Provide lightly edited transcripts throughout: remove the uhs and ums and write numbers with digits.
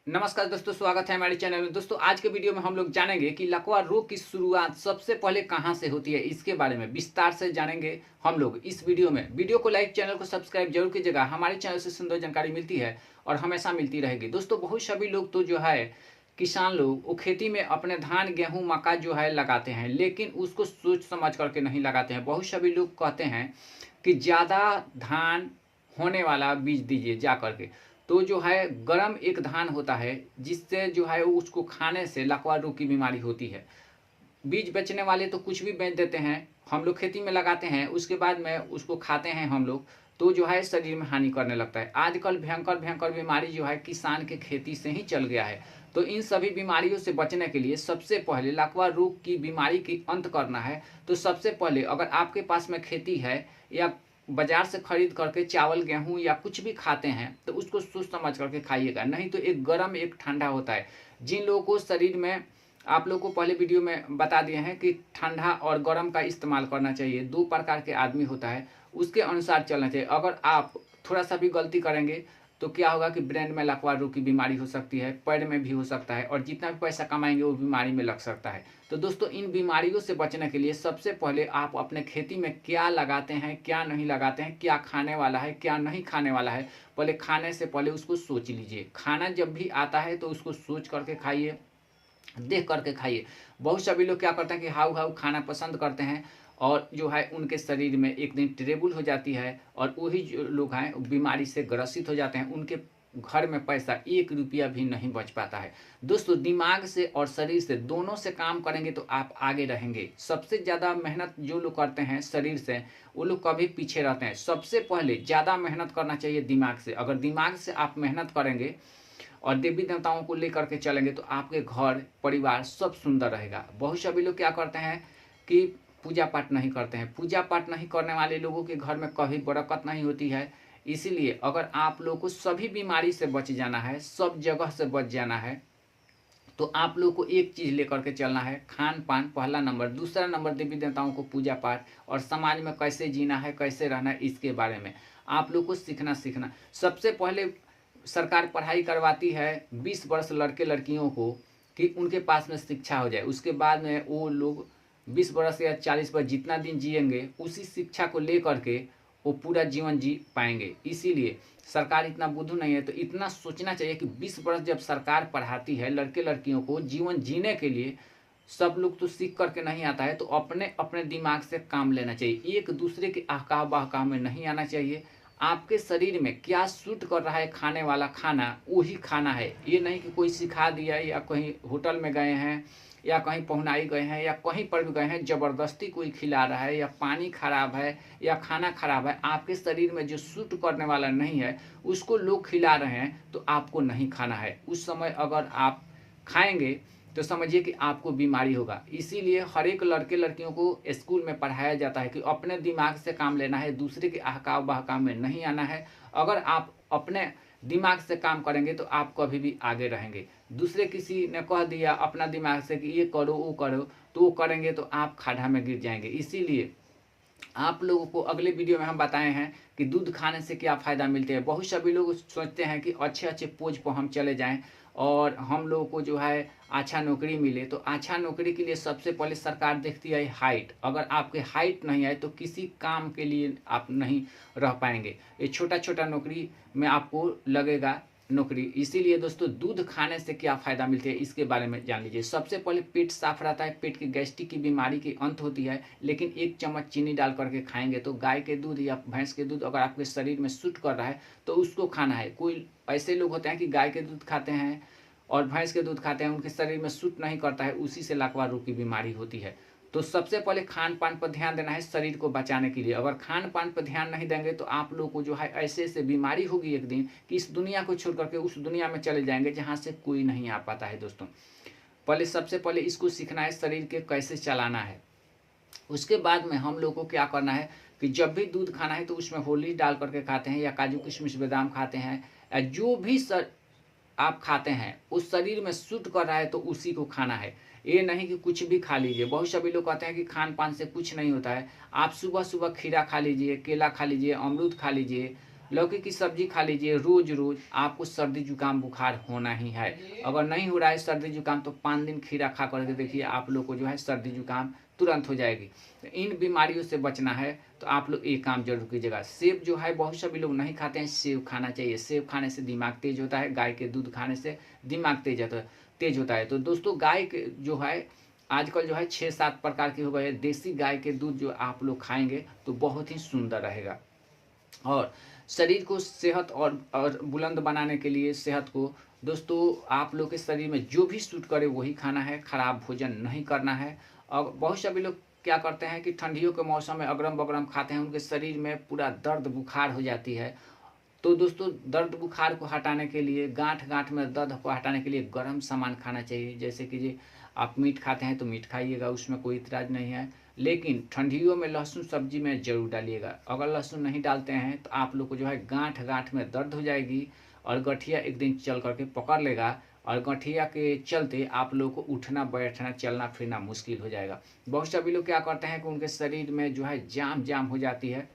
नमस्कार दोस्तों, स्वागत है हमारे चैनल में। दोस्तों आज के वीडियो में हम लोग जानेंगे कि लकवा रोग की शुरुआत सबसे पहले कहां से होती है। इसके बारे में विस्तार से जानेंगे हम लोग इस वीडियो में। वीडियो को लाइक, चैनल को सब्सक्राइब जरूर कीजिएगा। हमारे चैनल से सुंदर जानकारी मिलती है और हमेशा मिलती रहेगी। दोस्तों बहुत सभी लोग तो जो है किसान लोग वो खेती में अपने धान, गेहूँ, मक्का जो है लगाते हैं, लेकिन उसको सोच समझ करके नहीं लगाते हैं। बहुत सभी लोग कहते हैं कि ज़्यादा धान होने वाला बीज दीजिए जा करके। तो जो है गरम एक धान होता है जिससे जो है उसको खाने से लकवा रोग की बीमारी होती है। बीज बेचने वाले तो कुछ भी बेच देते हैं, हम लोग खेती में लगाते हैं, उसके बाद में उसको खाते हैं हम लोग, तो जो है शरीर में हानि करने लगता है। आजकल भयंकर भयंकर बीमारी जो है किसान के खेती से ही चल गया है। तो इन सभी बीमारियों से बचने के लिए सबसे पहले लकवा रोग की बीमारी की अंत करना है। तो सबसे पहले अगर आपके पास में खेती है या बाजार से खरीद करके चावल, गेहूं या कुछ भी खाते हैं तो उसको सोच समझ करके खाइएगा, नहीं तो एक गर्म एक ठंडा होता है। जिन लोगों को शरीर में, आप लोगों को पहले वीडियो में बता दिए हैं कि ठंडा और गर्म का इस्तेमाल करना चाहिए। दो प्रकार के आदमी होता है, उसके अनुसार चलना चाहिए। अगर आप थोड़ा सा भी गलती करेंगे तो क्या होगा कि ब्रेन में लकवा रोग की बीमारी हो सकती है, पैर में भी हो सकता है, और जितना भी पैसा कमाएंगे वो बीमारी में लग सकता है। तो दोस्तों इन बीमारियों से बचने के लिए सबसे पहले आप अपने खेती में क्या लगाते हैं, क्या नहीं लगाते हैं, क्या खाने वाला है, क्या नहीं खाने वाला है, पहले खाने से पहले उसको सोच लीजिए। खाना जब भी आता है तो उसको सोच करके खाइए, देख करके खाइए। बहुत सभी लोग क्या करते हैं कि हाउ हाउ खाना पसंद करते हैं और जो है उनके शरीर में एक दिन ट्रेबल हो जाती है और वही जो लोग हैं बीमारी से ग्रसित हो जाते हैं। उनके घर में पैसा 1 रुपया भी नहीं बच पाता है। दोस्तों दिमाग से और शरीर से दोनों से काम करेंगे तो आप आगे रहेंगे। सबसे ज़्यादा मेहनत जो लोग करते हैं शरीर से, वो लोग कभी पीछे रहते हैं। सबसे पहले ज़्यादा मेहनत करना चाहिए दिमाग से। अगर दिमाग से आप मेहनत करेंगे और देवी देवताओं को लेकर के चलेंगे तो आपके घर परिवार सब सुंदर रहेगा। बहुत सभी लोग क्या करते हैं कि पूजा पाठ नहीं करते हैं। पूजा पाठ नहीं करने वाले लोगों के घर में कभी बरकत नहीं होती है। इसीलिए अगर आप लोग को सभी बीमारी से बच जाना है, सब जगह से बच जाना है, तो आप लोग को एक चीज़ लेकर के चलना है, खान पान पहला नंबर। दूसरा नंबर देवी देवताओं को पूजा पाठ, और समाज में कैसे जीना है, कैसे रहना है, इसके बारे में आप लोग को सीखना। सबसे पहले सरकार पढ़ाई करवाती है 20 वर्ष लड़के लड़कियों को कि उनके पास में शिक्षा हो जाए। उसके बाद में वो लोग 20 वर्ष या 40 वर्ष जितना दिन जिएंगे उसी शिक्षा को लेकर के वो पूरा जीवन जी पाएंगे। इसीलिए सरकार इतना बुद्धू नहीं है। तो इतना सोचना चाहिए कि 20 वर्ष जब सरकार पढ़ाती है लड़के लड़कियों को जीवन जीने के लिए, सब लोग तो सीख करके नहीं आता है, तो अपने अपने दिमाग से काम लेना चाहिए। एक दूसरे के आहकाह बहकाह में नहीं आना चाहिए। आपके शरीर में क्या सूट कर रहा है खाने वाला खाना, वही खाना है। ये नहीं कि कोई सिखा दिया या कहीं होटल में गए हैं या कहीं पहुनाई गए हैं या कहीं पर भी गए हैं ज़बरदस्ती कोई खिला रहा है, या पानी खराब है या खाना खराब है, आपके शरीर में जो सूट करने वाला नहीं है उसको लोग खिला रहे हैं तो आपको नहीं खाना है। उस समय अगर आप खाएंगे तो समझिए कि आपको बीमारी होगा। इसीलिए हर एक लड़के लड़कियों को स्कूल में पढ़ाया जाता है कि अपने दिमाग से काम लेना है, दूसरे के आहकाम बहकाम में नहीं आना है। अगर आप अपने दिमाग से काम करेंगे तो आप कभी भी आगे रहेंगे। दूसरे किसी ने कह दिया अपना दिमाग से कि ये करो वो करो, तो वो करेंगे तो आप खाड़ा में गिर जाएंगे। इसीलिए आप लोगों को अगले वीडियो में हम बताए हैं कि दूध खाने से क्या फ़ायदा मिलते हैं। बहुत सभी लोग सोचते हैं कि अच्छे अच्छे पोज पर हम चले जाएं और हम लोगों को जो है अच्छा नौकरी मिले। तो अच्छा नौकरी के लिए सबसे पहले सरकार देखती है हाइट। अगर आपके हाइट नहीं है तो किसी काम के लिए आप नहीं रह पाएंगे। ये छोटा छोटा नौकरी में आपको लगेगा नौकरी। इसीलिए दोस्तों दूध खाने से क्या फ़ायदा मिलते हैं इसके बारे में जान लीजिए। सबसे पहले पेट साफ रहता है, पेट की गैस्ट्रिक की बीमारी की अंत होती है। लेकिन 1 चम्मच चीनी डाल करके खाएंगे तो गाय के दूध या भैंस के दूध अगर आपके शरीर में सूट कर रहा है तो उसको खाना है। कोई ऐसे लोग होते हैं कि गाय के दूध खाते हैं और भैंस के दूध खाते हैं, उनके शरीर में सूट नहीं करता है, उसी से लकवा रोग की बीमारी होती है। तो सबसे पहले खान पान पर ध्यान देना है शरीर को बचाने के लिए। अगर खान पान पर ध्यान नहीं देंगे तो आप लोगों को जो है ऐसे ऐसे बीमारी होगी एक दिन कि इस दुनिया को छोड़ करके उस दुनिया में चले जाएंगे जहाँ से कोई नहीं आ पाता है। दोस्तों सबसे पहले इसको सीखना है शरीर के कैसे चलाना है। उसके बाद में हम लोग को क्या करना है कि जब भी दूध खाना है तो उसमें हॉर्लिक्स डाल करके खाते हैं या काजू किशमिश बादाम खाते हैं या जो भी आप खाते हैं उस शरीर में सूट कर रहा है तो उसी को खाना है। ये नहीं कि कुछ भी खा लीजिए। बहुत सभी लोग कहते हैं कि खान पान से कुछ नहीं होता है। आप सुबह सुबह खीरा खा लीजिए, केला खा लीजिए, अमरूद खा लीजिए, लौकी की सब्जी खा लीजिए, रोज रोज आपको सर्दी जुकाम बुखार होना ही है। अगर नहीं हो रहा है सर्दी जुकाम तो 5 दिन खीरा खा करके देखिए, आप लोग को जो है सर्दी जुकाम तुरंत हो जाएगी। तो इन बीमारियों से बचना है तो आप लोग एक काम जरूर कीजिएगा। सेब जो है बहुत सभी लोग नहीं खाते हैं, सेब खाना चाहिए। सेब खाने से दिमाग तेज होता है, गाय के दूध खाने से दिमाग तेज होता है। तो दोस्तों गाय के जो है आजकल जो है 6-7 प्रकार के हो गए। देसी गाय के दूध जो आप लोग खाएंगे तो बहुत ही सुंदर रहेगा। और शरीर को सेहत और बुलंद बनाने के लिए सेहत को दोस्तों आप लोग के शरीर में जो भी सूट करे वही खाना है, खराब भोजन नहीं करना है। और बहुत सभी लोग क्या करते हैं कि ठंडियों के मौसम में अगरम बगरम खाते हैं, उनके शरीर में पूरा दर्द बुखार हो जाती है। तो दोस्तों दर्द बुखार को हटाने के लिए, गांठ गांठ में दर्द को हटाने के लिए गर्म सामान खाना चाहिए। जैसे कि जी आप मीट खाते हैं तो मीट खाइएगा, उसमें कोई इतराज़ नहीं है। लेकिन ठंडियों में लहसुन सब्जी में ज़रूर डालिएगा। अगर लहसुन नहीं डालते हैं तो आप लोग को जो है गांठ गांठ में दर्द हो जाएगी और गठिया एक दिन चल करके पकड़ लेगा और गठिया के चलते आप लोगों को उठना बैठना चलना फिरना मुश्किल हो जाएगा। बहुत सभी लोग क्या करते हैं कि उनके शरीर में जो है जाम हो जाती है।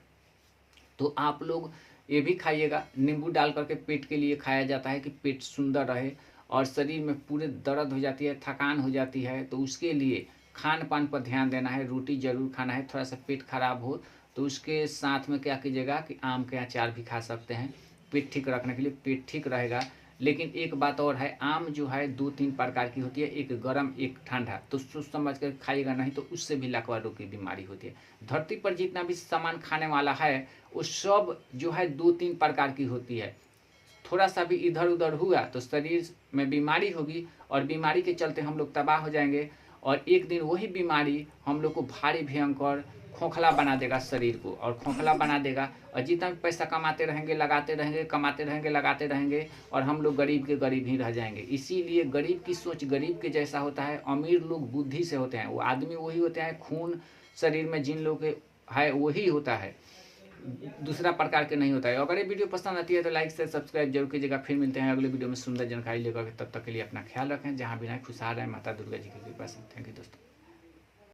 तो आप लोग ये भी खाइएगा। नींबू डाल करके पेट के लिए खाया जाता है कि पेट सुंदर रहे। और शरीर में पूरे दर्द हो जाती है, थकान हो जाती है, तो उसके लिए खान पान पर ध्यान देना है। रोटी जरूर खाना है। थोड़ा सा पेट खराब हो तो उसके साथ में क्या कीजिएगा कि आम के अचार भी खा सकते हैं, पेट ठीक रखने के लिए। पेट ठीक रहेगा। लेकिन एक बात और है, आम जो है 2-3 प्रकार की होती है, एक गर्म एक ठंडा। तो सोच समझ कर खाइएगा, नहीं तो उससे भी लकवा रोग की बीमारी होती है। धरती पर जितना भी सामान खाने वाला है वो सब जो है 2-3 प्रकार की होती है। थोड़ा सा भी इधर उधर हुआ तो शरीर में बीमारी होगी और बीमारी के चलते हम लोग तबाह हो जाएंगे। और एक दिन वही बीमारी हम लोग को भारी भयंकर खोखला बना देगा शरीर को, और खोखला बना देगा। और जितना भी पैसा कमाते रहेंगे, लगाते रहेंगे, कमाते रहेंगे, लगाते रहेंगे, और हम लोग गरीब के गरीब ही रह जाएंगे। इसीलिए गरीब की सोच गरीब के जैसा होता है। अमीर लोग बुद्धि से होते हैं। वो आदमी वही होते हैं, खून शरीर में जिन लोग के है वही होता है, दूसरा प्रकार के नहीं होता है। अगर ये वीडियो पसंद आती है तो लाइक से सब्सक्राइब जरूर कीजिएगा। फिर मिलते हैं अगले वीडियो में सुंदर जानकारी लेकर। तब तक के लिए अपना ख्याल रखें। जहाँ भी रहें खुशहाल रहें। माता दुर्गा जी की कृपा से। थैंक यू दोस्तों।